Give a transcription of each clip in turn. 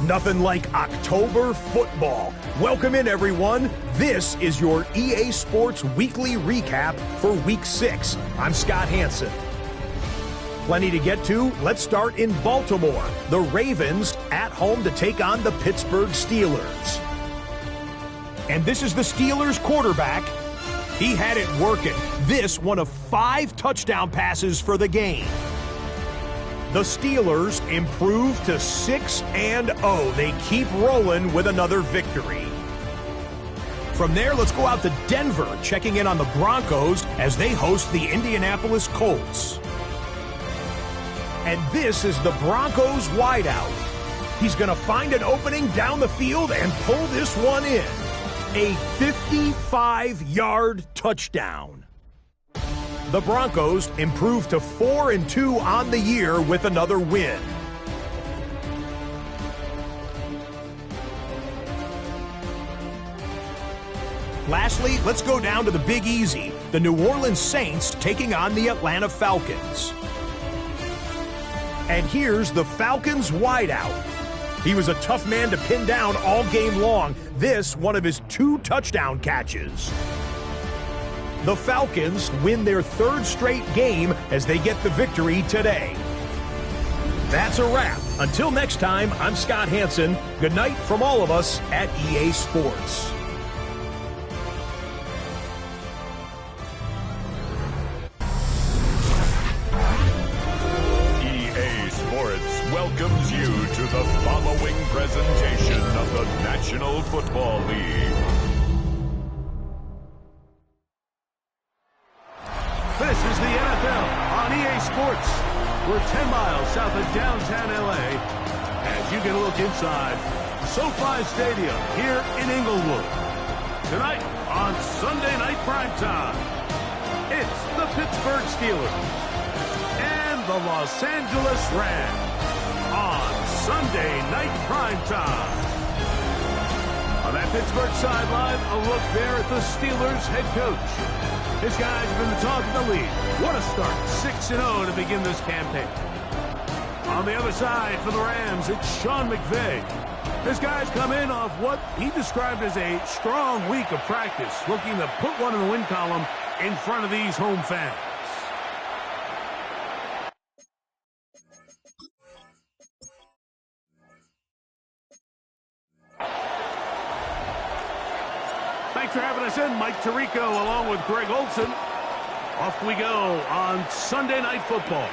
Nothing like October football. Welcome in, everyone. This is your EA Sports Weekly Recap for Week 6. I'm Scott Hansen. Plenty to get to. Let's start in Baltimore. The Ravens at home to take on the Pittsburgh Steelers. And this is the Steelers quarterback. He had it working. This one of 5 touchdown passes for the game. The Steelers improved to 6-0. They keep rolling with another victory. From there, let's go out to Denver, checking in on the Broncos as they host the Indianapolis Colts. And this is the Broncos wideout. He's going to find an opening down the field and pull this one in. A 55-yard touchdown. The Broncos improved to 4-2 on the year with another win. Lastly, let's go down to the Big Easy. The New Orleans Saints taking on the Atlanta Falcons. And here's the Falcons wideout. He was a tough man to pin down all game long. This, one of his 2 touchdown catches. The Falcons win their 3rd straight game as they get the victory today. That's a wrap. Until next time, I'm Scott Hansen. Good night from all of us at EA Sports. EA Sports welcomes you to the following presentation of the National Football League. This is the NFL on EA Sports. We're 10 miles south of downtown LA as you get a look inside SoFi Stadium here in Inglewood. Tonight on Sunday Night Primetime, it's the Pittsburgh Steelers and the Los Angeles Rams on Sunday Night Primetime. On that Pittsburgh sideline, a look there at the Steelers head coach. This guy's been the talk of the league. What a start, 6-0 to begin this campaign. On the other side for the Rams, it's Sean McVay. This guy's come in off what he described as a strong week of practice, looking to put one in the win column in front of these home fans. Thanks for having us in, Mike Tirico, along with Greg Olson. Off we go on Sunday Night Football.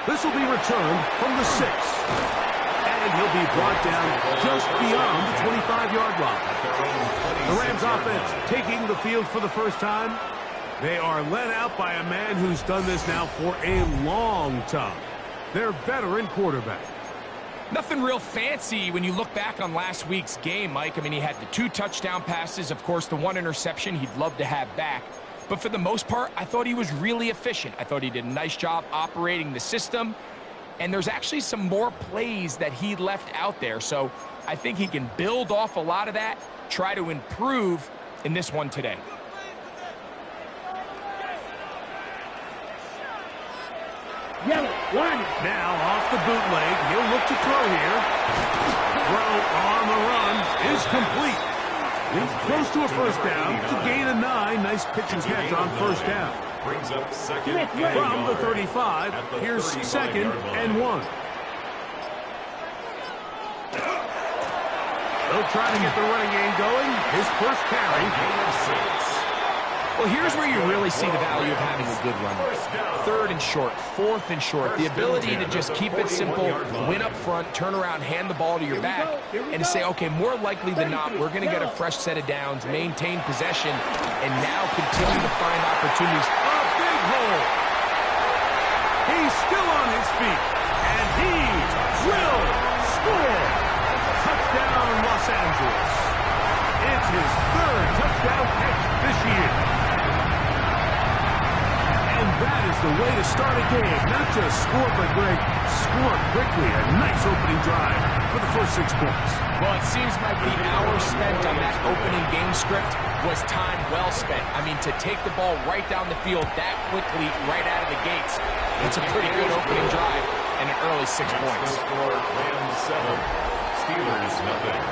This will be returned from the 6. And he'll be brought down just beyond the 25-yard line. The Rams offense taking the field for the first time. They are led out by a man who's done this now for a long time. Their veteran quarterback. Nothing real fancy when you look back on last week's game, Mike. I mean, he had the 2 touchdown passes, of course, the 1 interception he'd love to have back. But for the most part, I thought he was really efficient. I thought he did a nice job operating the system. And there's actually some more plays that he left out there. So I think he can build off a lot of that, try to improve in this one today. Now off the bootleg, he'll look to throw here. Throw on the run is complete. He's close to a first down to gain a 9. Nice pitch and catch on first down. Brings up second From the 35, here's 2nd and 1. They'll try to get the running game going. His first carry. Well, here's where you really see the value of having a good runner. 3rd and short, 4th and short. The ability to just keep it simple, win up front, turn around, hand the ball to your back, and to say, okay, more likely than not, we're going to get a fresh set of downs, maintain possession, and now continue to find opportunities. A big hole. He's still on his feet, and he will score. Touchdown, Los Angeles. It's his 3rd touchdown catch this year. And that is the way to start a game. Not just score, but Greg, score quickly. A nice opening drive for the first 6 points. Well, it seems like the hour spent on that opening game script was time well spent. I mean, to take the ball right down the field that quickly, right out of the gates, it's a pretty good opening drive and an early 6 points. Steelers nothing.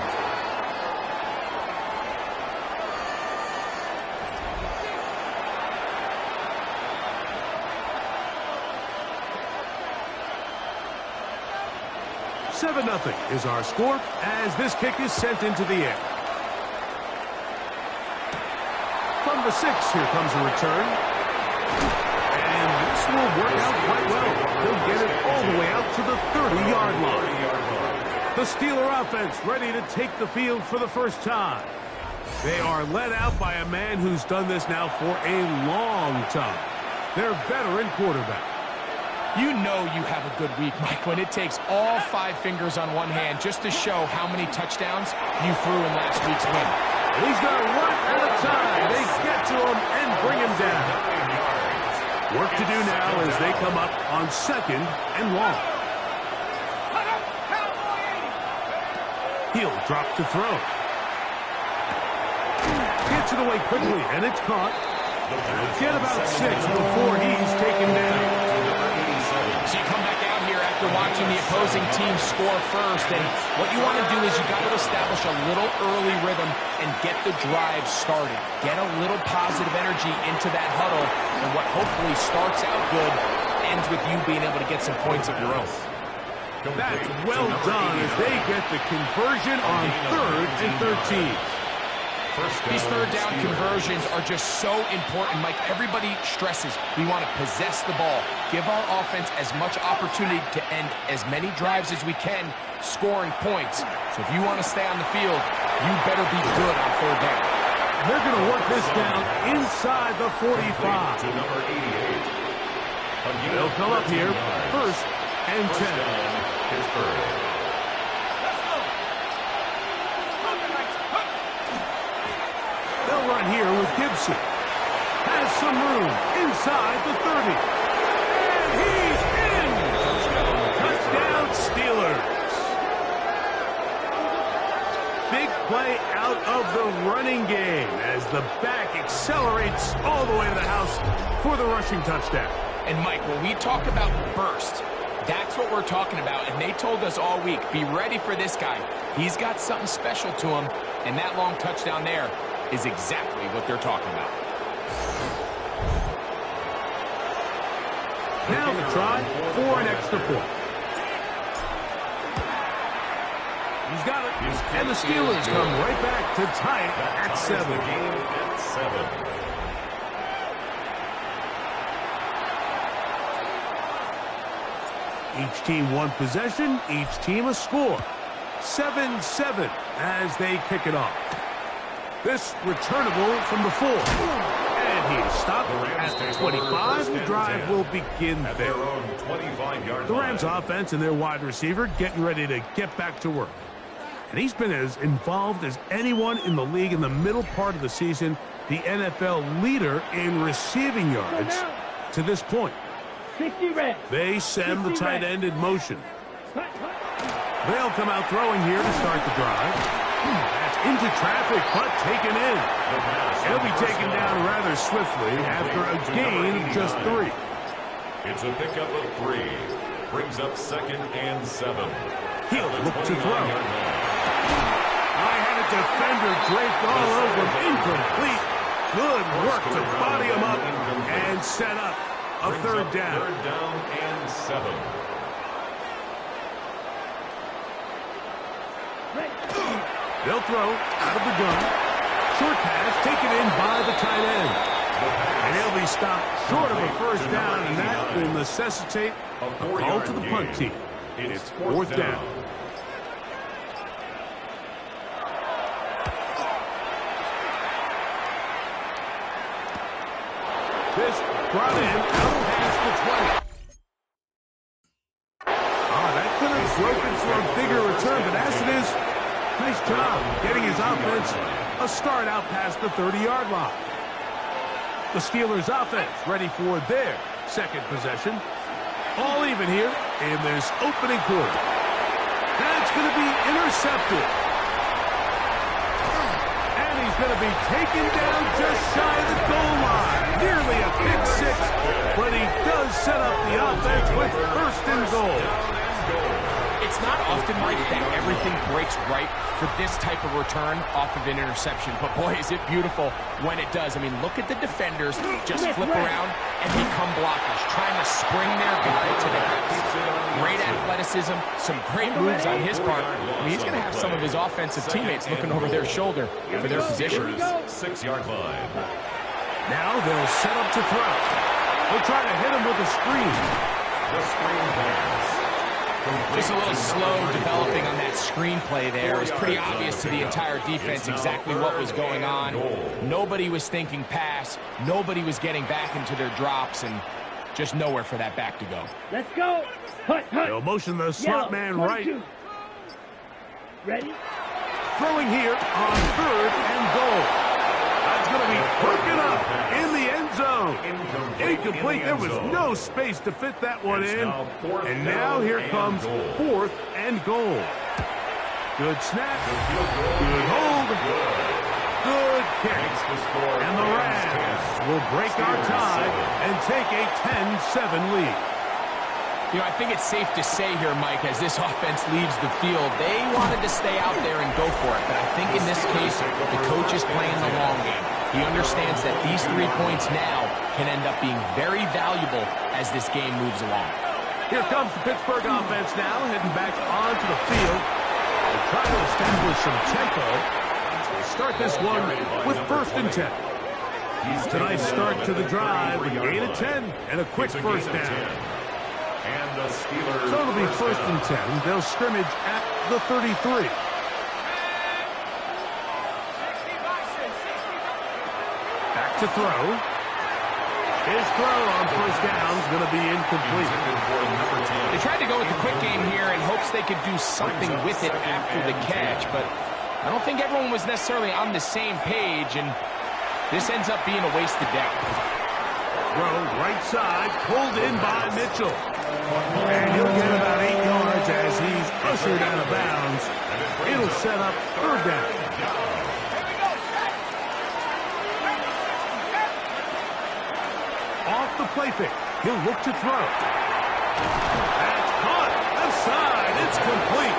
Seven 0 is our score as this kick is sent into the air. From the 6, here comes a return. And this will work out quite well. He'll get it all the way out to the 30-yard line. The Steeler offense ready to take the field for the first time. They are led out by a man who's done this now for a long time. Their veteran quarterback. You know you have a good week, Mike, when it takes all 5 fingers on one hand just to show how many touchdowns you threw in last week's win. He's got one at a time. They get to him and bring him down. Work to do now as they come up on 2nd and long. He'll drop to throw. Gets it away quickly, and it's caught. Get about 6 before he's taken down. So you come back out here after watching the opposing team score first, and what you want to do is you got to establish a little early rhythm and get the drive started. Get a little positive energy into that huddle, and what hopefully starts out good ends with you being able to get some points of your own. That's well done as they get the conversion on 3rd and 13. These third down conversions are just so important, Mike. Everybody stresses we want to possess the ball, give our offense as much opportunity to end as many drives as we can, scoring points. So if you want to stay on the field, you better be good on 3rd down. They're going to work this down inside the 45. To number 88. They'll come up here, 1st and 10. Pittsburgh. They'll run here with Gibson. Has some room inside the 30. And he's in! Touchdown Steelers. Big play out of the running game as the back accelerates all the way to the house for the rushing touchdown. And Mike, when we talk about burst, that's what we're talking about. And they told us all week, be ready for this guy. He's got something special to him. And that long touchdown there is exactly what they're talking about. Now the try for an extra point. He's got it. And the Steelers come right back to tie it at 7. At 7. Each team one possession, each team a score. 7-7 as they kick it off. This returnable from the 4. And he's stopped at the 25. The drive will begin there. The Rams offense and their wide receiver getting ready to get back to work. And he's been as involved as anyone in the league in the middle part of the season, the NFL leader in receiving yards to this point. They send the tight end in motion. They'll come out throwing here to start the drive. That's into traffic, but taken in. He'll be taken down rather swiftly after a gain of just 3. It's a pickup of 3. Brings up 2nd and 7. He'll look to throw. I had a defender draped all over him. Incomplete. Good work to body him up and set up a 3rd down. 3rd down and 7. They'll throw out of the gun. Short pass taken in by the tight end. And he'll be stopped short of a 1st down, and that will necessitate a call to the punt team. It's 4th down. This brought in out past the 20. That could have broken for a bigger return, but as it is, nice job getting his offense a start out past the 30-yard line. The Steelers offense ready for their 2nd possession. All even here in this opening quarter. That's going to be intercepted. And he's going to be taken down just shy of the goal line. Nearly a pick 6, but he does set up the offense with 1st and goal. It's not often, Mike, that everything breaks right for this type of return off of an interception. But boy, is it beautiful when it does. I mean, look at the defenders just flip around and become blockers, trying to spring their guy to the house. Great athleticism, some great moves on his part. I mean, he's going to have some of his offensive teammates looking over their shoulder for their position. 6-yard line. Now they'll set up to throw. They'll try to hit him with a screen. The screen pass. Just a little slow developing on that screenplay there. It was pretty obvious to the entire defense exactly what was going on. Nobody was thinking pass. Nobody was getting back into their drops, and just nowhere for that back to go. Let's go. Hut, hut. They'll motion the slot man right. Ready? Throwing here on 3rd and goal. That's going to be broken up in the end zone. Incomplete. There was no space to fit that one in. And now here comes 4th and goal. Good snap. Good hold. Good kick. And the Rams will break our tie and take a 10-7 lead. You know, I think it's safe to say here, Mike, as this offense leaves the field, they wanted to stay out there and go for it. But I think in this case, the coach is playing the long game. He understands that these 3 points now can end up being very valuable as this game moves along. Here comes the Pittsburgh offense now, heading back onto the field. They try to establish some tempo. They start this one with 1st and 10. It's a nice start to the drive, a gain of 10, and a quick first down. And the Steelers. So it'll be 1st and 10. They'll scrimmage at the 33. Back to throw. His throw on 1st down is going to be incomplete. They tried to go with the quick game here in hopes they could do something with it after the catch, but I don't think everyone was necessarily on the same page, and this ends up being a wasted down. Throw right side, pulled in by Mitchell. And he'll get about 8 yards as he's ushered out of bounds. It'll set up 3rd down. Off the play fake. He'll look to throw. That's caught. Left side. It's complete.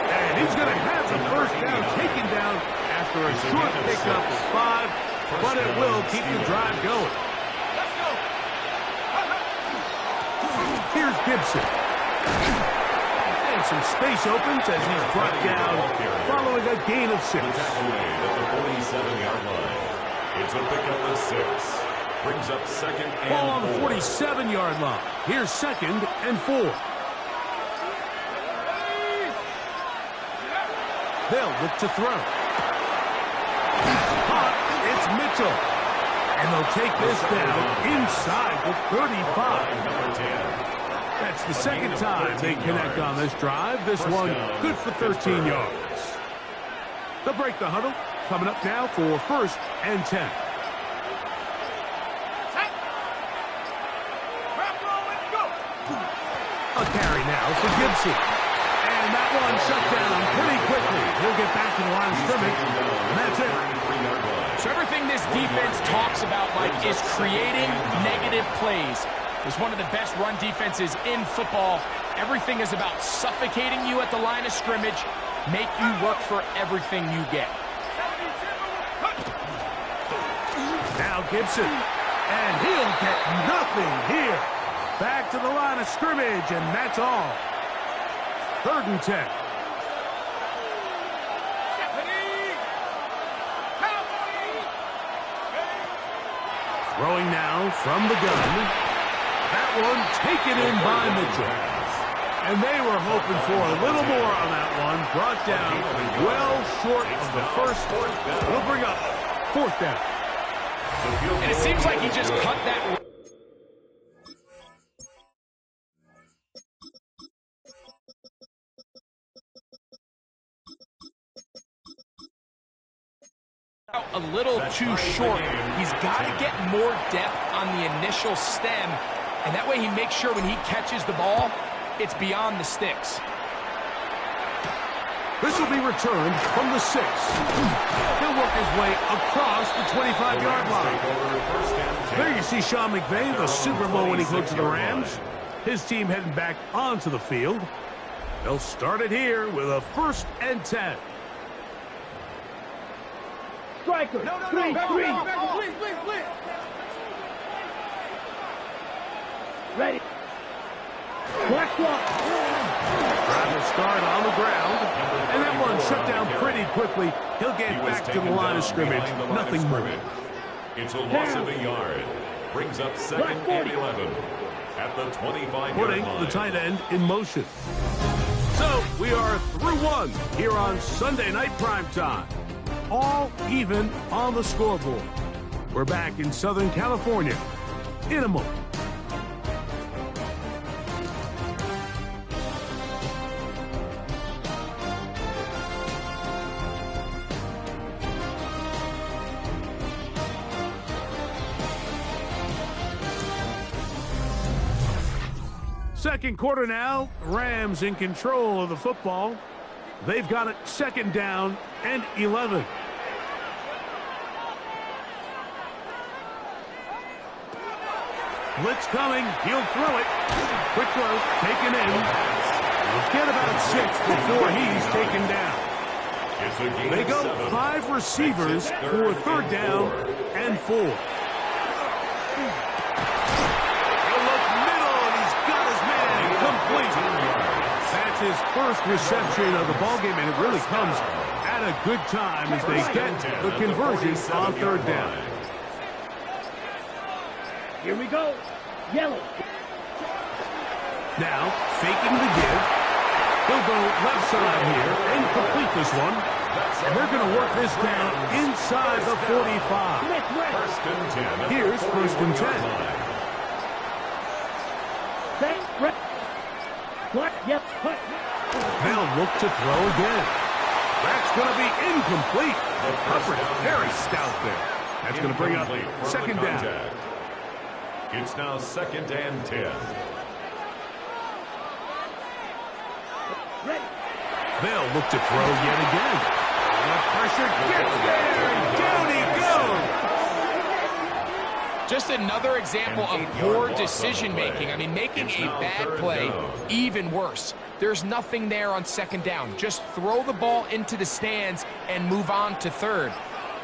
And he's going to have the 1st down taken down after a short pickup of 5, but it will keep the drive going. Here's Gibson. And some space opens as he's brought down following a gain of 6. At the 47-yard line. It's a pickup of 6. Brings up 2nd and 4. Ball on the 47-yard line. Here's 2nd and 4. They'll look to throw. Hot, it's Mitchell. And they'll take this down inside the 35. Number 10. That's the 2nd time they connect on this drive. This one good for 13 yards. They'll break the huddle. Coming up now for 1st and 10. A carry now for Gibson. And that one shut down pretty quickly. He'll get back to the line of scrimmage. And that's it. So everything this defense talks about, Mike, is creating negative plays. It's one of the best run defenses in football. Everything is about suffocating you at the line of scrimmage, make you work for everything you get. Now Gibson. And he'll get nothing here. Back to the line of scrimmage, and that's all. 3rd and 10. Throwing now from the gun. That one taken in by Mitchell. And they were hoping for a little more on that one. Brought down well short of the 1st. We'll bring up 4th down. And it seems like he just cut that a little too short. He's got to get more depth on the initial stem, and that way he makes sure when he catches the ball, it's beyond the sticks. This will be returned from the 6. He'll work his way across the 25-yard line. There you see Sean McVay, the Super Bowl winning coach of the Rams. His team heading back onto the field. They'll start it here with a 1st and 10. Striker. Three. Ready. Black clock. Trying to start on the ground. And that one shut down pretty quickly. He'll get back to the line of scrimmage. Nothing more. It's a loss of a yard. Brings up 2nd and 11 at the 25-yard Putting line. the tight end in motion. So we are through one here on Sunday Night Primetime. All even on the scoreboard. We're back in Southern California in a moment. Second quarter now, Rams in control of the football. They've got it 2nd down and 11. Blitz coming, he'll throw it. Quick throw, taken in. He'll get about 6 before he's taken down. They go 5 receivers for 3rd down and 4. That's his first reception of the ballgame, and it really comes at a good time as they get the conversion on 3rd down. Here we go. Yellow. Now, faking the give. He'll go left side here and complete this one. And they're going to work this down inside the 45. Here's 1st and 10. Yep. They'll look to throw again. That's going to be incomplete. The coverage very stout there. That's going to bring up 2nd down. It's now 2nd and 10. Ready. They'll look to throw yet again. The pressure gets there, and down he goes. Just another example of poor decision-making. I mean, making a bad play even worse. There's nothing there on 2nd down. Just throw the ball into the stands and move on to 3rd.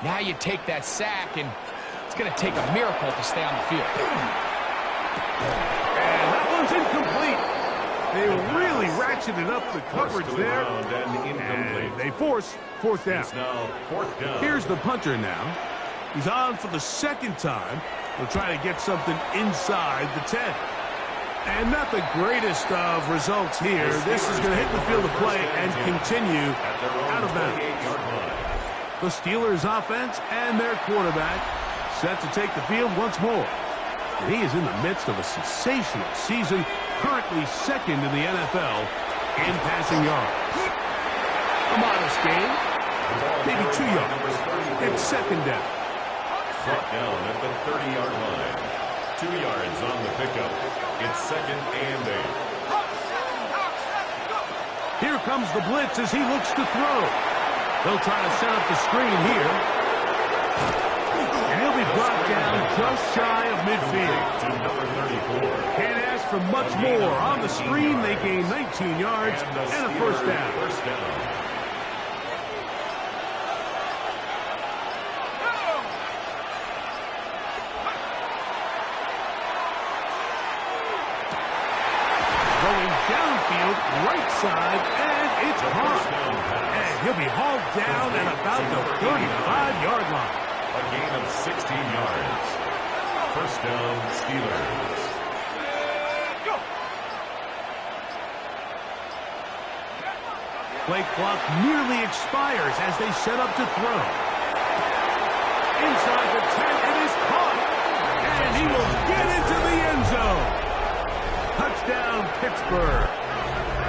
Now you take that sack, and it's going to take a miracle to stay on the field. And that one's incomplete. They really ratcheted up the coverage there. And they force 4th down. It's now 4th down. Here's the punter now. He's on for the 2nd time. He'll try to get something inside the 10. And not the greatest of results here. This is going to hit the field of play and continue out of bounds. The Steelers offense and their quarterback set to take the field once more. And he is in the midst of a sensational season, currently 2nd in the NFL in passing yards. A modest gain, maybe 2 yards. It's 2nd down. Brought down at the 30-yard line. 2 yards on the pickup. It's 2nd and 8. Here comes the blitz as he looks to throw. They'll try to set up the screen here. And he'll be brought down just shy of midfield. To number 34. Can't ask for much more. On the screen, they gain 19 yards and a 1st down. First down. Downfield, right side, and it's caught. And he'll be hauled down at about the 35-yard line. A gain of 16 yards. First down, Steelers. Play clock nearly expires as they set up to throw. Inside the 10, it is caught. And he will get into the end zone. Touchdown, Pittsburgh.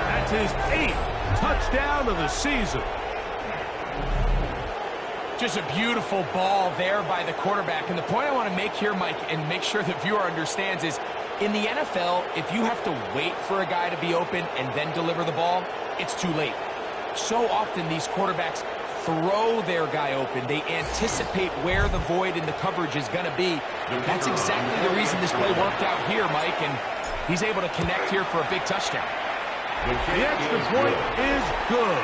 That's his 8th touchdown of the season. Just a beautiful ball there by the quarterback. And the point I want to make here, Mike, and make sure the viewer understands is, in the NFL, if you have to wait for a guy to be open and then deliver the ball, it's too late. So often these quarterbacks throw their guy open. They anticipate where the void in the coverage is going to be. That's exactly the reason this play worked out here, Mike, and he's able to connect here for a big touchdown. The extra point is good.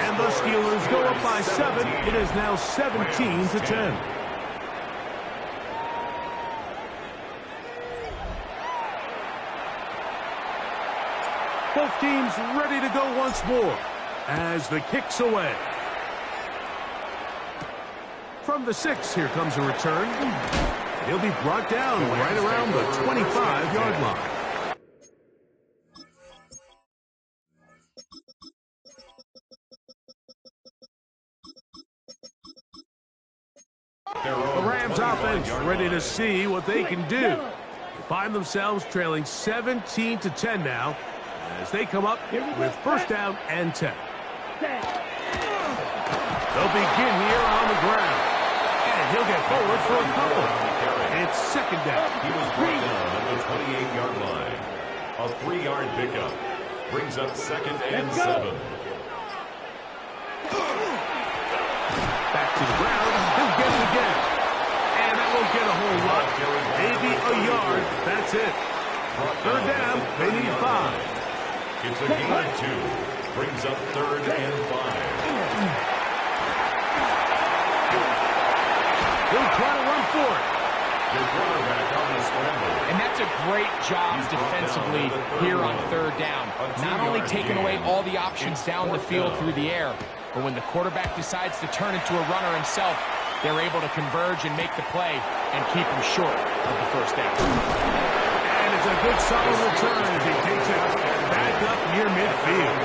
And the Steelers go up by 7. It is now 17-10. Both teams ready to go once more as the kick's away. From the 6, here comes a return. He'll be brought down right around the 25-yard line. The Rams offense ready to see what they can do. They find themselves trailing 17-10 now as they come up with first down and 10. They'll begin here on the ground. And he'll get forward for a couple. It's second down. He was brought down at the 28-yard line. A 3-yard pickup brings up second and 7. Back to the ground. He'll get it again. And that won't get a whole lot. Maybe a yard. That's it. Third down. They need 5. It's a gain of 2. Brings up third and 5. He'll try to run for it. The quarterback on the scramble. And that's a great job defensively here on third down. Not only taking away all the options down the field through the air, but when the quarterback decides to turn into a runner himself, they're able to converge and make the play and keep him short of the first down. And it's a good solid return as he takes it back up near midfield.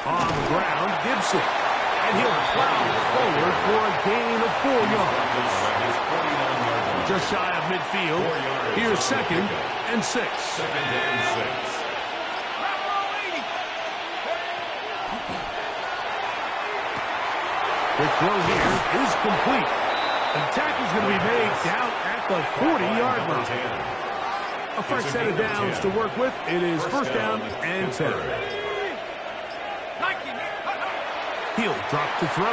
On the ground, Gibson. And he'll plow forward for a gain of 4 yards. Just shy of midfield. Here's second and 6. Second and 6. The throw here is complete. The tackle's going to be made down at the 40-yard line. A fresh set of downs to work with. It is first down and 10. He'll drop to throw.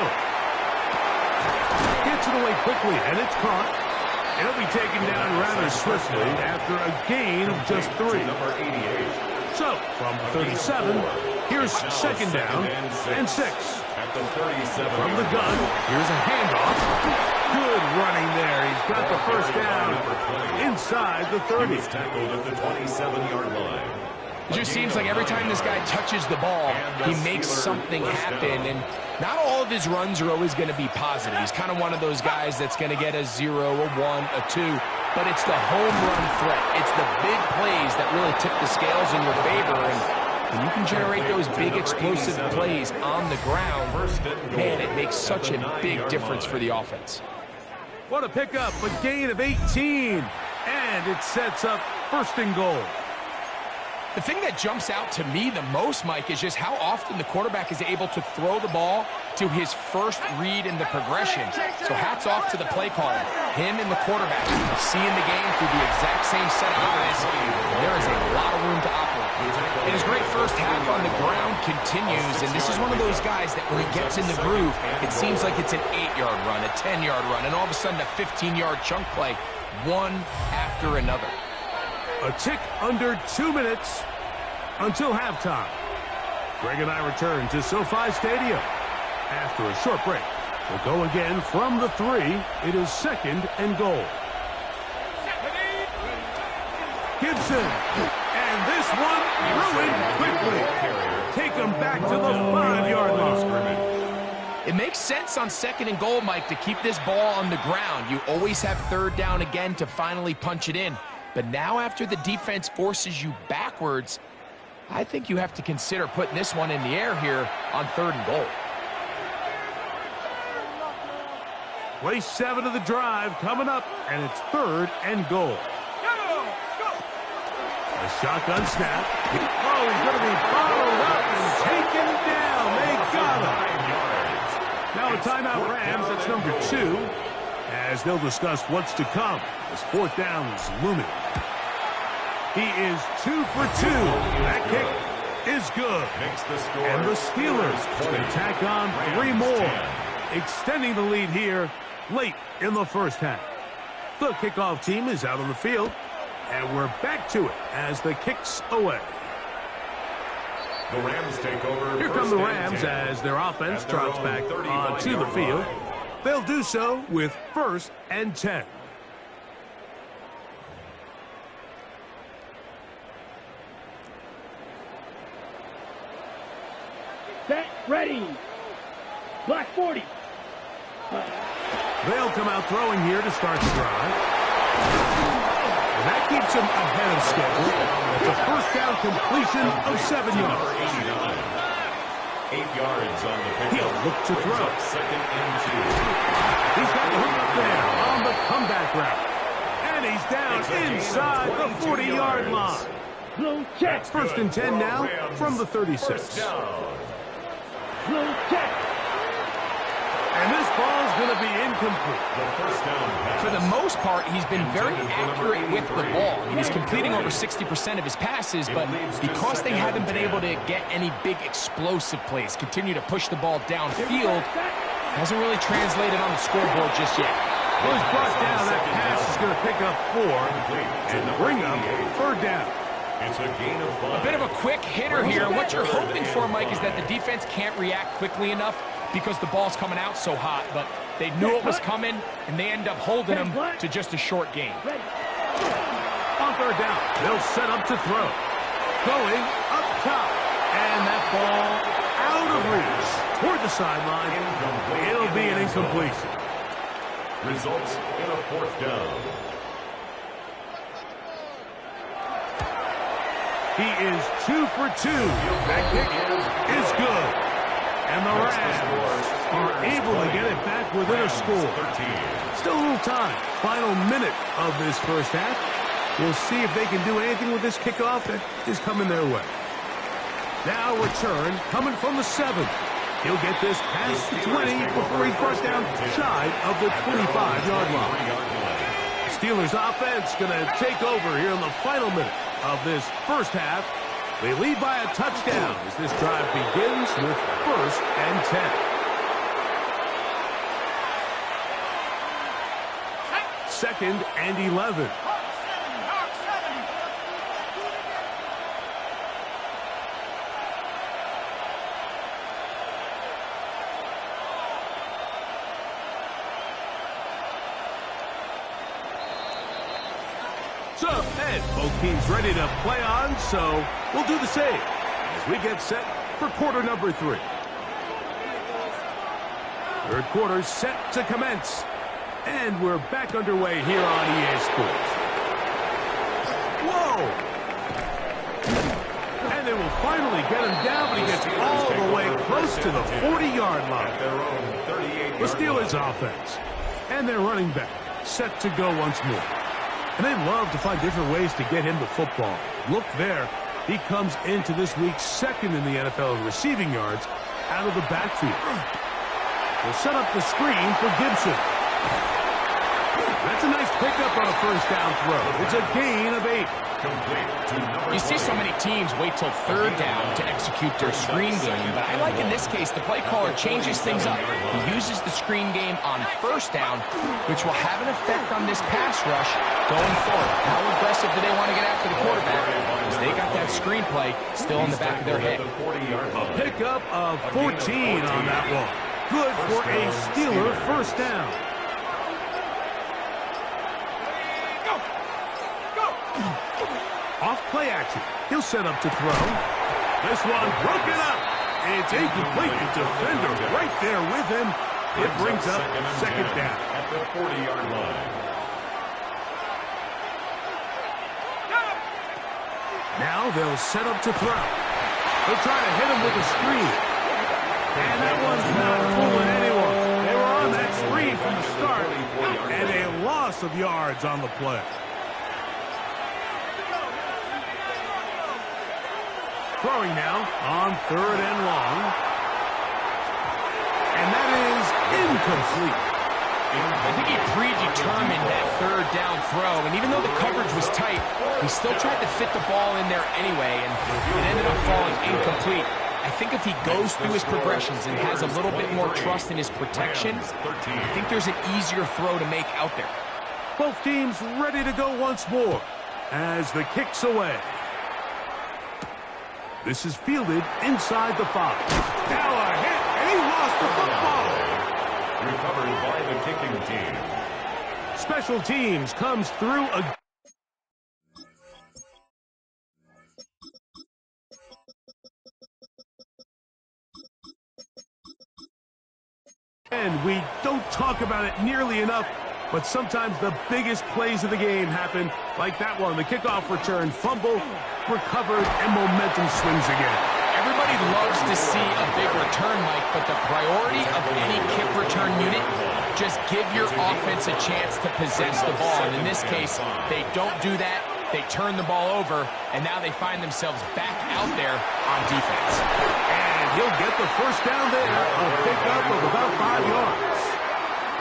Gets it away quickly, and it's caught. It'll be taken down rather swiftly after a gain of just 3. So, from 37, here's second down and 6. From the gun, here's a handoff. Good running there. He's got the first down inside the 30. He's tackled at the 27-yard line. It just seems like every time this guy touches the ball, he makes something happen. And not all of his runs are always going to be positive. He's kind of one of those guys that's going to get a 0, a 1, a 2. But it's the home run threat. It's the big plays that really tip the scales in your favor. And when you can generate those big explosive plays on the ground, man, it makes such a big difference for the offense. What a pickup, a gain of 18. And it sets up first and goal. The thing that jumps out to me the most, Mike, is just how often the quarterback is able to throw the ball to his first read in the progression. So hats off to the play caller. Him and the quarterback seeing the game through the exact same set of eyes. There is a lot of room to operate. And his great first half on the ground continues, and this is one of those guys that when he gets in the groove, it seems like it's an 8-yard run, a 10-yard run, and all of a sudden a 15-yard chunk play, one after another. A tick under 2 minutes until halftime. Greg and I return to SoFi Stadium. After a short break, we'll go again from the 3. It is second and goal. Gibson. And this one ruined quickly. Take him back to the 5-yard line. It makes sense on second and goal, Mike, to keep this ball on the ground. You always have third down again to finally punch it in. But now after the defense forces you backwards, I think you have to consider putting this one in the air here on third and goal. Play 7 of the drive coming up, and it's third and goal. A shotgun snap. Oh, he's going to be followed up and taken down. They got him. Now a timeout Rams, that's number 2, as they'll discuss what's to come as fourth down is looming. He is 2 for 2. That kick is good. And the Steelers can tack on 3 more, extending the lead here late in the first half. The kickoff team is out on the field, and we're back to it as the kick's away. The Rams take over. Here come the Rams as their offense trots back onto the field. They'll do so with 1st and 10. Set, ready. Black 40. They'll come out throwing here to start the drive. And that keeps them ahead of schedule. It's a first down completion of 7 yards. 8 yards on the pickup. He'll look to throw. 2nd and 2. He's got the hook up there on the comeback route. And he's down inside the 40-yard line. Blue check. 1st and 10 now from the 36. Blue check. And this ball's going to be incomplete. The first down pass. For the most part, he's been very accurate with the ball. I mean, he's completing over 60% of his passes, but because they haven't been able to get any big explosive plays, continue to push the ball downfield, hasn't really translated on the scoreboard just yet. Well, he's brought down. That pass is going to pick up 4 and bring up 3rd down. It's a gain of 5. A bit of a quick hitter here. What you're hoping for, Mike, is that the defense can't react quickly enough because the ball's coming out so hot, but they knew it was coming, and they end up holding him to just a short gain. On 3rd down, they'll set up to throw. Going up top, and that ball out of reach toward the sideline. It'll be an incompletion. Results in a 4th down. He is 2 for 2. That kick is good. And the Rams are able to get it back within a score. Still a little time. Final minute of this first half. We'll see if they can do anything with this kickoff that is coming their way. Now return coming from the 7. He'll get this past the 20 before he's brought down shy of the 25-yard line. Steelers offense going to take over here in the final minute of this first half. They lead by a touchdown as this drive begins with 1st and 10. Second and 11. And both teams ready to play on, so we'll do the same as we get set for quarter number 3. 3rd quarter set to commence, and we're back underway here on EA Sports. Whoa! And they will finally get him down, but he gets all the way close to the 40-yard line. The Steelers offense and their running back set to go once more. And they love to find different ways to get him the football. Look there. He comes into this week 2nd in the NFL in receiving yards out of the backfield. We'll set up the screen for Gibson. That's a nice pickup on a first down throw. It's a gain of 8. You see so many teams wait till 3rd down to execute their screen game, but I like in this case the play caller changes things up. He uses the screen game on 1st down, which will have an effect on this pass rush going forward. How aggressive do they want to get after the quarterback? Because they got that screen play still in the back of their head. A pickup of 14 on that one. Good for a Steeler first down. Off play action. He'll set up to throw. This one broken up. It's incomplete. The defender right there with him. It brings up 2nd down. At the 40-yard line. Now they'll set up to throw. They'll try to hit him with a screen. And that one's not fooling anyone. They were on that screen from the start. And a loss of yards on the play. Throwing now on 3rd and long. And that is incomplete. I think he predetermined that 3rd down throw, and even though the coverage was tight, he still tried to fit the ball in there anyway, and it ended up falling incomplete. I think if he goes through his progressions and has a little bit more trust in his protection, I think there's an easier throw to make out there. Both teams ready to go once more as the kick's away. This is fielded inside the 5. Now a hit, and he lost the football. Recovered by the kicking team. Special teams comes through a... And we don't talk about it nearly enough, but sometimes the biggest plays of the game happen like that one. The kickoff return, fumble, recovered, and momentum swings again. Everybody loves to see a big return, Mike, but the priority of any kick return unit, just give your offense a chance to possess the ball. And in this case, they don't do that. They turn the ball over, and now they find themselves back out there on defense. And he'll get the first down there, a pickup of about 5 yards.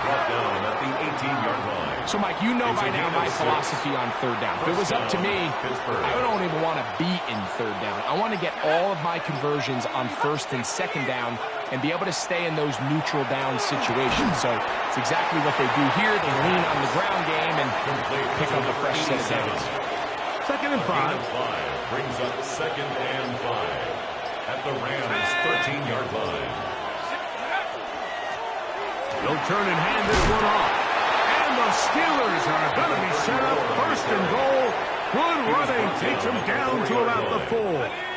Brought down at the 18-yard line. So, Mike, you know by now my philosophy on third down. If it was up to me, I don't even want to be in third down. I want to get all of my conversions on first and second down and be able to stay in those neutral down situations. So it's exactly what they do here. They lean on the ground game and pick up a fresh set of downs. 2nd and 5. Brings up 2nd and 5 at the Rams' 13-yard line. They'll turn and hand this one off. And the Steelers are going to be set up 1st and goal. Good running takes them down to about the 4.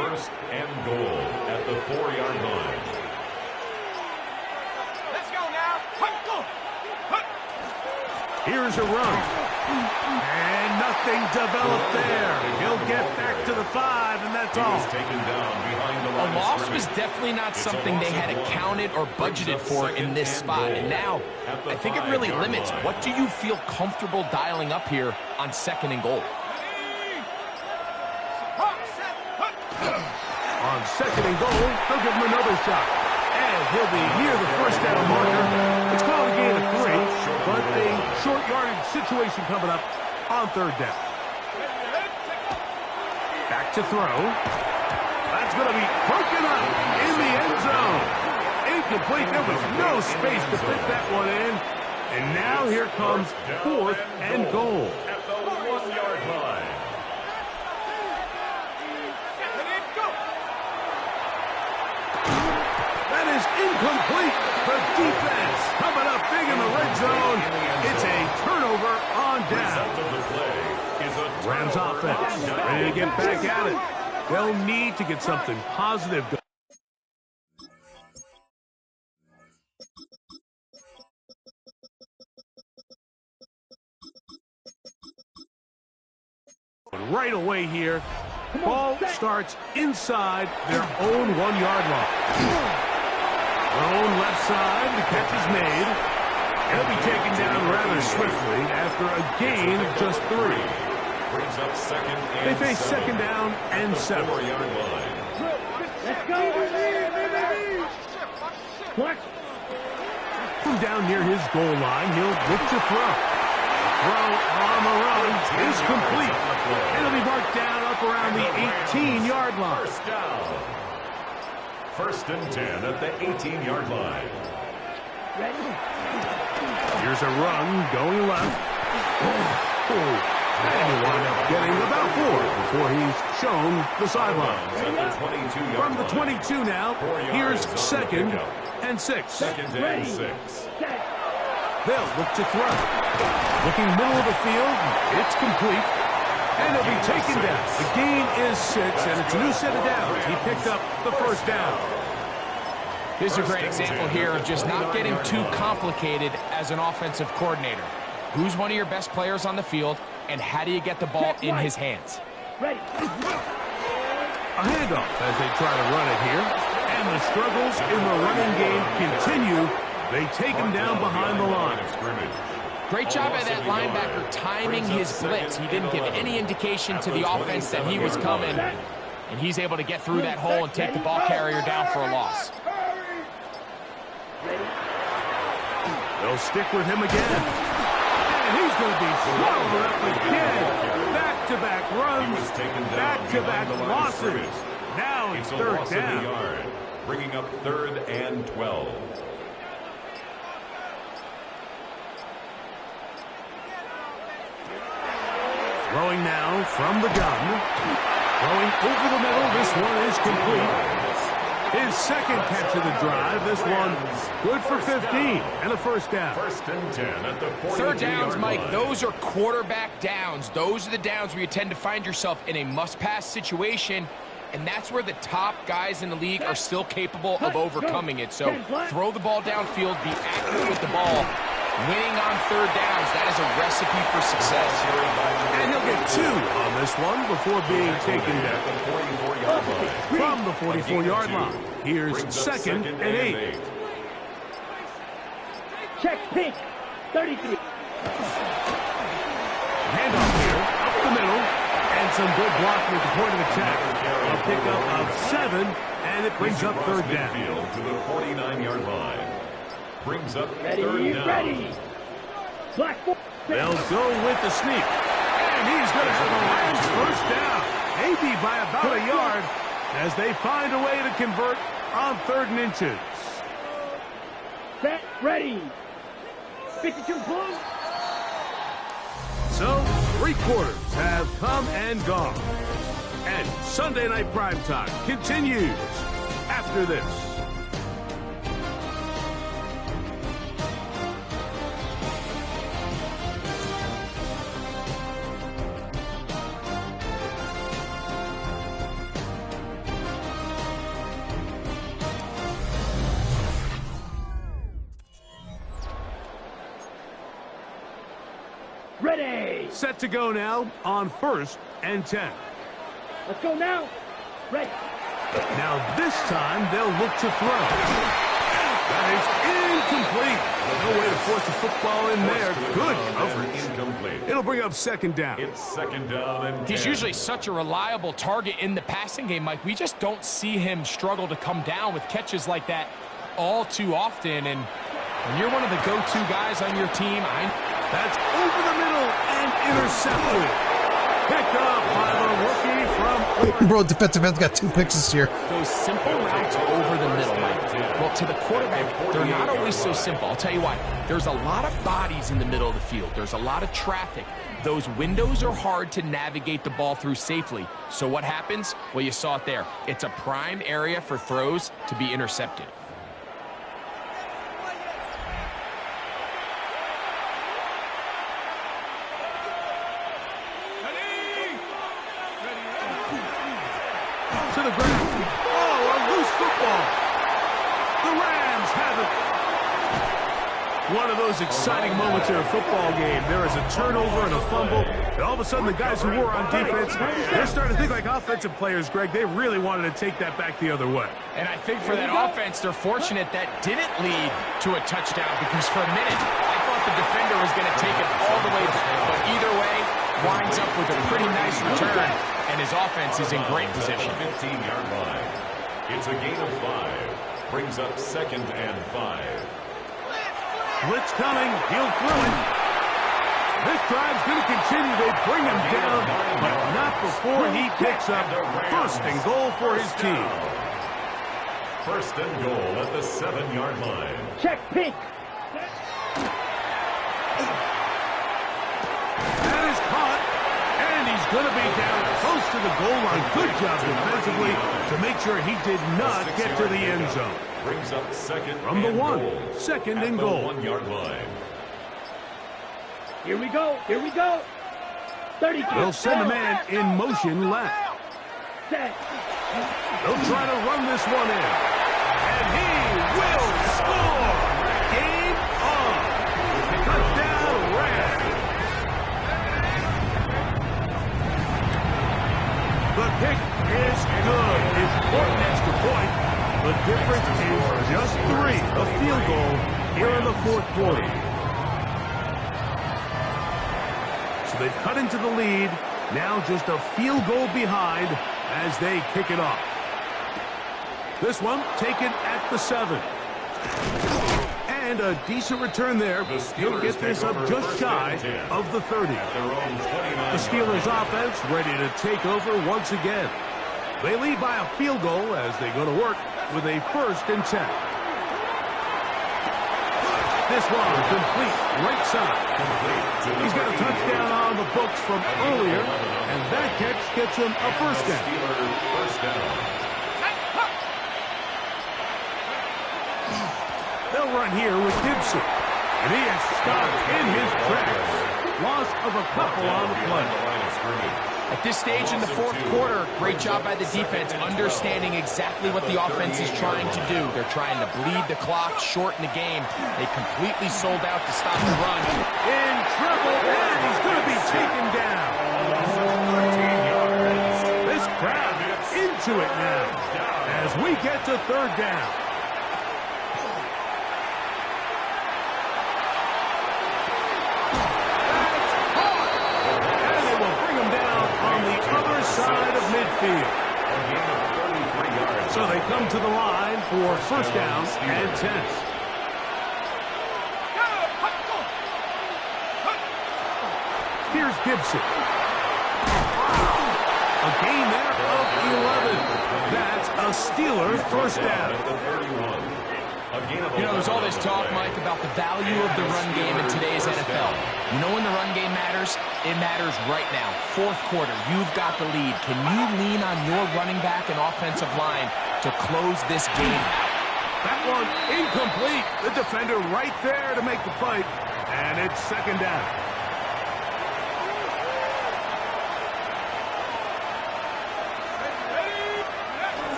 1st and goal at the 4-yard line. Let's go now. Here's a run. And nothing developed there. He'll get back to the 5, and that's all. Taken down behind the line. A loss was definitely not something they had accounted or budgeted for in this spot. And now, I think it really limits what do you feel comfortable dialing up here on 2nd and goal. On 2nd and goal, they'll give him another shot. And he'll be near the first down marker. It's called a gain of 3, but a short yardage situation coming up on 3rd down. Back to throw. That's going to be broken up in the end zone. Incomplete. There was no space to fit that one in. And now here comes 4th and goal. At the 1-yard line. That is incomplete. The defense coming up big in the red zone. It's a turnover on down. Rams offense ready to get back at it. They'll need to get something positive going. Right away here, ball starts inside their own 1-yard line. Thrown left side, the catch is made. He'll be taken down rather swiftly after a gain of just 3. Brings up 2nd and They face 2nd down and 7. 4-yard line. Let's go. What? From down near his goal line, he'll look to throw. Throw on the run is complete. It'll be marked down up around the 18-yard line. First down. 1st and 10 at the 18-yard line. Here's a run going left. And he'll wind up getting about 4 before he's shown the sideline. From the 22 now, here's 2nd and 6. 2nd and 6. They'll look to throw. Looking middle of the field, it's complete. And he'll be taken down. The gain is 6, and it's a new set of downs. He picked up the 1st down. This is a great example here of just not getting too complicated as an offensive coordinator. Who's one of your best players on the field, and how do you get the ball in his hands? Ready. A handoff as they try to run it here. And the struggles in the running game continue. They take him down behind the line. Great job by that linebacker timing his blitz. He didn't give any indication to the offense that he was coming, and he's able to get through that hole and take the ball carrier down for a loss. They'll stick with him again. And he's going to be swallowed up again. Back-to-back runs, back-to-back losses. Now it's It's a third loss down. of a yard, bringing up 3rd and 12. Throwing now from the gun. Throwing over the middle. This one is complete. His second catch of the drive. This one good for 15 and a first down. 1st and 10 at the 42-yard Third downs, Mike, line. those are quarterback downs. Those are the downs where you tend to find yourself in a must-pass situation, and that's where the top guys in the league are still capable of overcoming it. So throw the ball downfield, be accurate with the ball. Winning on third downs, that is a recipe for success. And he'll get 2 on this one before being taken down. From the 44-yard line, here's 2nd and 8. Check pink. 33. Handoff here, up the middle, and some good blocking at the point of attack. A pickup of 7, and it brings up third down. To the 49-yard line. Brings up Ready, 3rd down. ready. Black ball. They'll go with the sneak. And he's going to have the Rams first down. Maybe by about a yard as they find a way to convert on 3rd and inches. Set, ready. 52 blue. So, 3 quarters have come and gone. And Sunday Night Primetime continues after this. Ready. Set to go now on 1st and 10. Let's go now. Ready. Now this time they'll look to throw. That is incomplete. No way to force a football in there. Good coverage. Incomplete. It'll bring up 2nd down. It's 2nd down and 10. He's usually such a reliable target in the passing game, Mike. We just don't see him struggle to come down with catches like that all too often. And when you're one of the go-to guys on your team, That's over the middle and intercepted. Picked up by the rookie from Oregon. Bro, defensive end's got 2 picks this year. those simple routes over the middle, Mike. Well, to the quarterback, they're not always so simple. I'll tell you why. There's a lot of bodies in the middle of the field. There's a lot of traffic. Those windows are hard to navigate the ball through safely. So what happens? Well, you saw it there. It's a prime area for throws to be intercepted. To the ground. Oh, a loose football. The Rams have it. One of those exciting moments in a football game. There is a turnover and a fumble. And all of a sudden, the guys who were on defense, they're starting to think like offensive players, Greg. They really wanted to take that back the other way. And I think for that offense, they're fortunate that didn't lead to a touchdown, because for a minute, I thought the defender was going to take it all the way back. But either way, winds up with a pretty nice return, and his offense is in great position. 15-yard line. It's a gain of 5. Brings up 2nd and 5. Blitz coming. He'll throw it. This drive's going to continue. They bring him down, but not before he picks up 1st and goal for his team. 1st and goal at the 7-yard line. Check pink. That is caught, and he's going to be down close to the goal line. Good job defensively to make sure he did not get to the end zone. Brings up 2nd From the and 1, goal 2nd at and the goal. 1-yard line. Here we go. Here we go. 32. They'll send a man in motion left. Set. They'll try to run this one in. And he will score! Game on! Touchdown, Rams! The kick is good. Important extra point. The difference is just 3. A field goal here in the 4th quarter. So they've cut into the lead. Now just a field goal behind as they kick it off. This one taken at the 7. And a decent return there. He'll get this up just shy of the 30. The Steelers offense ready to take over once again. They lead by a field goal as they go to work with a 1st and 10. This one complete right side. He's got a touchdown on the books from earlier, and that catch gets him a 1st down. They'll run here with Gibson, and he is stopped in his tracks. Loss of a couple on the play. At this stage in the 4th quarter, great job by the defense understanding exactly what the offense is trying to do. They're trying to bleed the clock, shorten the game. They completely sold out to stop the run. In trouble, and he's going to be taken down. This crowd into it now as we get to 3rd down. Side of midfield. So they come to the line for 1st down and 10. Here's Gibson. A gain there of 11. That's a Steelers 1st down. You know, there's all this talk, Mike, about the value of the run game in today's NFL. You know when the run game matters? It matters right now. 4th quarter, you've got the lead. Can you lean on your running back and offensive line to close this game out? That one incomplete. The defender right there to make the play. And it's 2nd down.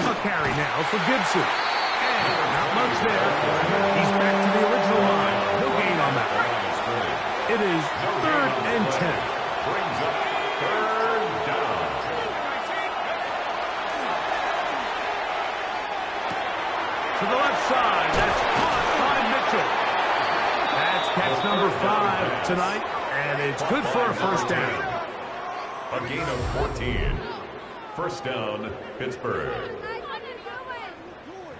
A carry now for Gibson. Not much there. He's back to the original line. No gain on that one. It is 3rd and 10. Brings up 3rd down. To the left side. That's caught by Mitchell. That's catch number 5 tonight, and it's good for a 1st down. A gain of 14. 1st down, Pittsburgh.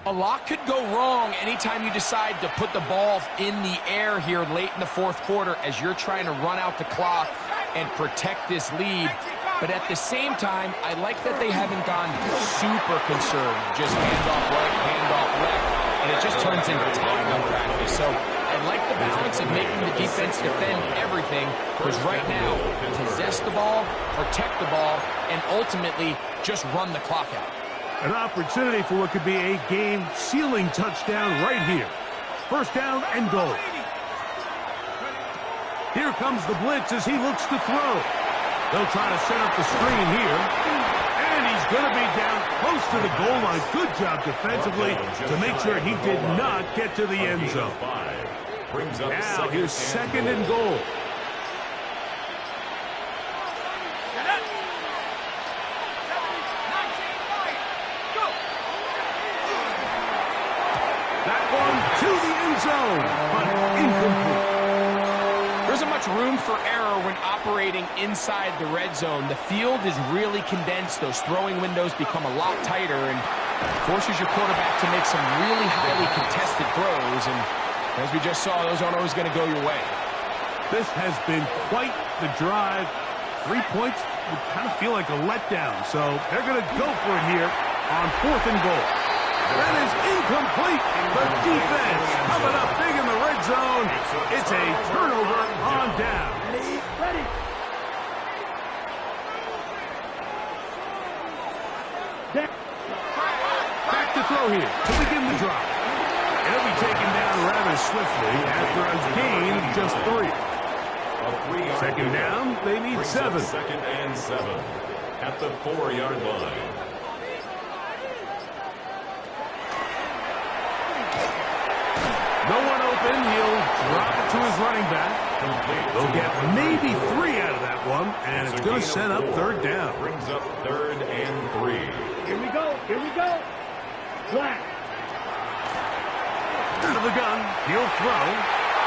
A lot could go wrong anytime you decide to put the ball in the air here late in the 4th quarter as you're trying to run out the clock and protect this lead. But at the same time, I like that they haven't gone super conservative. Just handoff right, handoff left, and it just turns into tackle practice. So I like the balance of making the defense defend everything, because right now, possess the ball, protect the ball, and ultimately just run the clock out. An opportunity for what could be a game-sealing touchdown right here. 1st down and goal. Here comes the blitz as he looks to throw. They'll try to set up the screen here. And he's going to be down close to the goal line. Good job defensively to make sure he did not get to the end zone. Now here's 2nd and goal. To the end zone, but incomplete. There isn't much room for error when operating inside the red zone. The field is really condensed. Those throwing windows become a lot tighter and forces your quarterback to make some really highly contested throws. And as we just saw, those aren't always going to go your way. This has been quite the drive. 3 points would kind of feel like a letdown. So they're going to go for it here on 4th and goal. That is incomplete. The defense coming up big in the red zone. It's a turnover on down. Ready. Back to throw here to begin the drive. It'll be taken down rather swiftly after a gain of just 3. 2nd down, they need 7. 2nd and 7 at the 4-yard line. No one open. He'll drop it to his running back. They'll get maybe 3 out of that one, and it's going to set up 3rd down. Brings up 3rd and 3. Here we go. Here we go. Flat. Out of the gun. He'll throw.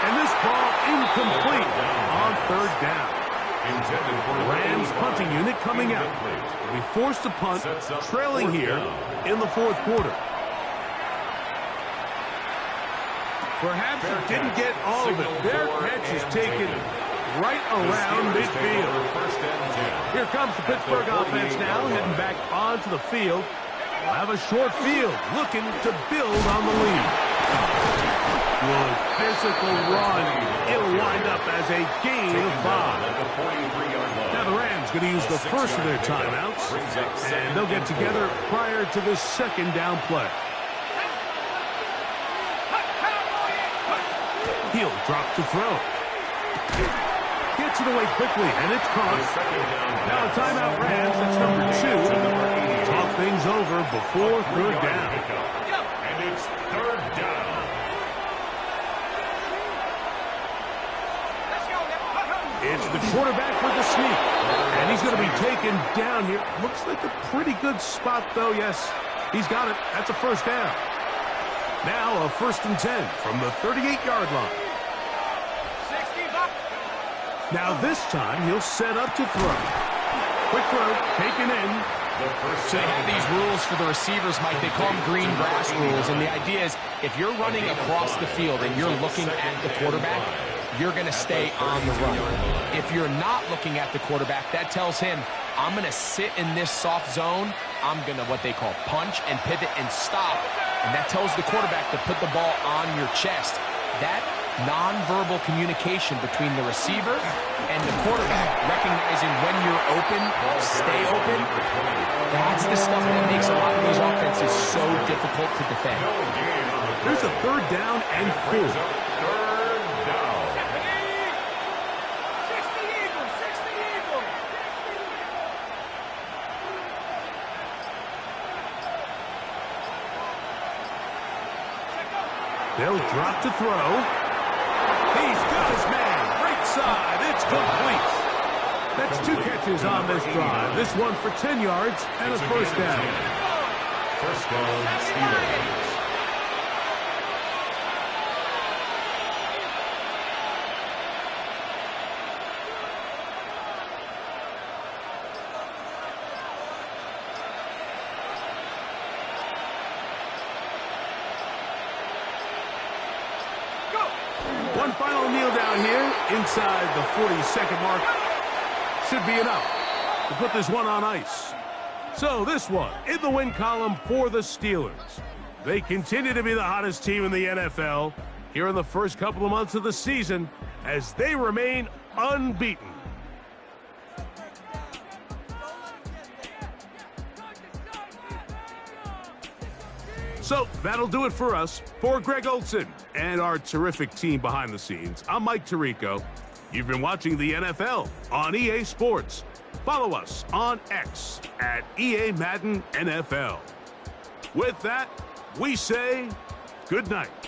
And this ball incomplete on 3rd down. Rams punting unit coming out. They'll be forced to punt, trailing here in the 4th quarter. Perhaps it didn't get all of it. Their catch is taken right around midfield. Here comes the Pittsburgh offense now, heading back onto the field. We'll have a short field, looking to build on the lead. Good physical run. It'll wind up as a gain of 5. Now the Rams going to use the first of their timeouts, and they'll get together prior to the second down play. He'll drop to throw. Gets it away quickly, and it's caught. Now a timeout, Rams. That's number 2. Talk things over before third down. And it's third down. It's the quarterback with the sneak. And he's going to be taken down here. Looks like a pretty good spot, though. Yes, he's got it. That's a first down. Now a 1st and 10 from the 38-yard line. Now this time he'll set up to throw. Quick throw, taken in. So they have these rules for the receivers, Mike. They call them green grass rules. And the idea is if you're running across the field and you're looking at the quarterback, you're going to stay on the run. If you're not looking at the quarterback, that tells him, I'm going to sit in this soft zone. I'm going to what they call punch and pivot and stop. And that tells the quarterback to put the ball on your chest. That nonverbal communication between the receiver and the quarterback, recognizing when you're open, stay open, that's the stuff that makes a lot of these offenses so difficult to defend. Here's a 3rd down and 4. They'll drop to throw. He's got his man. Right side. It's complete. That's 2 catches on this drive. This one for 10 yards and a first down. First down, Steelers. One final kneel down here inside the 40-second mark. Should be enough to put this one on ice. So this one in the win column for the Steelers. They continue to be the hottest team in the NFL here in the first couple of months of the season as they remain unbeaten. So that'll do it for us. For Greg Olson and our terrific team behind the scenes, I'm Mike Tirico. You've been watching the NFL on EA Sports. Follow us on X at EA Madden NFL. With that, we say good night.